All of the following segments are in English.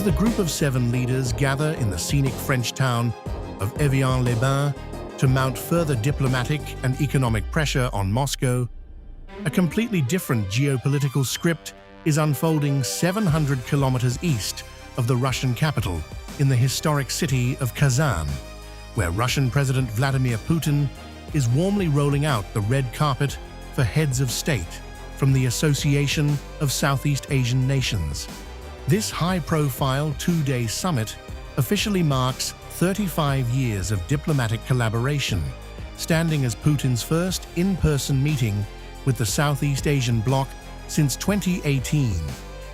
As the group of 7 leaders gather in the scenic French town of Evian-les-Bains to mount further diplomatic and economic pressure on Moscow, a completely different geopolitical script is unfolding 700 kilometers east of the Russian capital in the historic city of Kazan, where Russian President Vladimir Putin is warmly rolling out the red carpet for heads of state from the Association of Southeast Asian Nations. This high-profile 2-day summit officially marks 35 years of diplomatic collaboration, standing as Putin's first in-person meeting with the Southeast Asian bloc since 2018,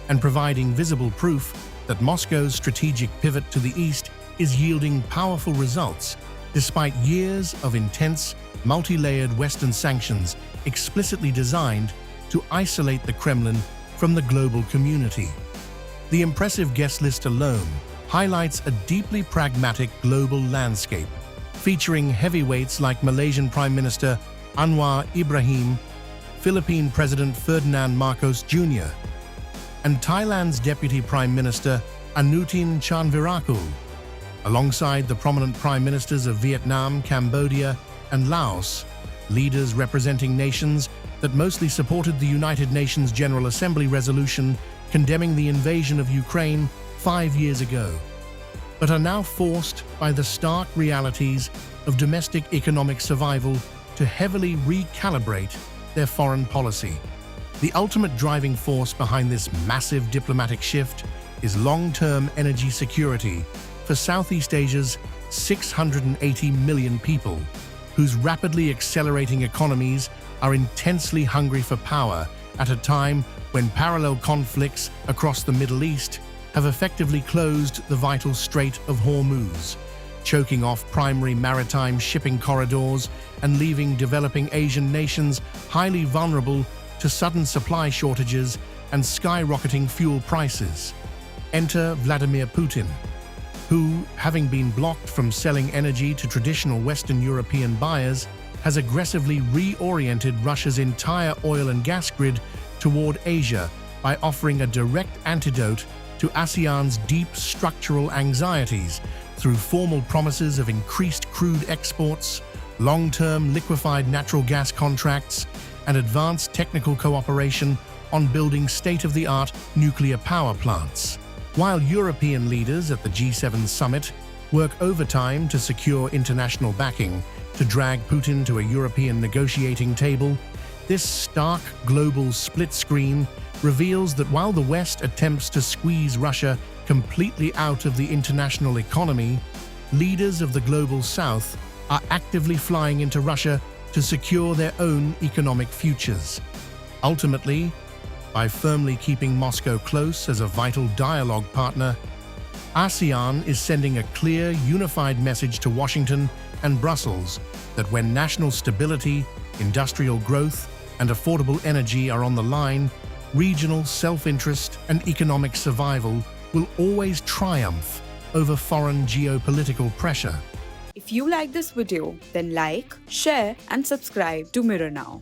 and providing visible proof that Moscow's strategic pivot to the east is yielding powerful results despite years of intense, multi-layered Western sanctions explicitly designed to isolate the Kremlin from the global community. The impressive guest list alone highlights a deeply pragmatic global landscape, featuring heavyweights like Malaysian Prime Minister Anwar Ibrahim, Philippine President Ferdinand Marcos Jr., and Thailand's Deputy Prime Minister Anutin Chanvirakul, alongside the prominent prime ministers of Vietnam, Cambodia, and Laos, leaders representing nations that mostly supported the United Nations General Assembly resolution condemning the invasion of Ukraine 5 years ago, but are now forced by the stark realities of domestic economic survival to heavily recalibrate their foreign policy. The ultimate driving force behind this massive diplomatic shift is long-term energy security for Southeast Asia's 680 million people, whose rapidly accelerating economies are intensely hungry for power at a time when parallel conflicts across the Middle East have effectively closed the vital Strait of Hormuz, choking off primary maritime shipping corridors and leaving developing Asian nations highly vulnerable to sudden supply shortages and skyrocketing fuel prices. Enter Vladimir Putin, who, having been blocked from selling energy to traditional Western European buyers, has aggressively reoriented Russia's entire oil and gas grid toward Asia by offering a direct antidote to ASEAN's deep structural anxieties through formal promises of increased crude exports, long-term liquefied natural gas contracts, and advanced technical cooperation on building state-of-the-art nuclear power plants. While European leaders at the G7 summit work overtime to secure international backing to drag Putin to a European negotiating table, this stark global split screen reveals that while the West attempts to squeeze Russia completely out of the international economy, leaders of the global South are actively flying into Russia to secure their own economic futures. Ultimately, by firmly keeping Moscow close as a vital dialogue partner, ASEAN is sending a clear, unified message to Washington and Brussels that when national stability, industrial growth, and affordable energy are on the line, regional self-interest and economic survival will always triumph over foreign geopolitical pressure. If you like this video, then like, share, and subscribe to Mirror Now.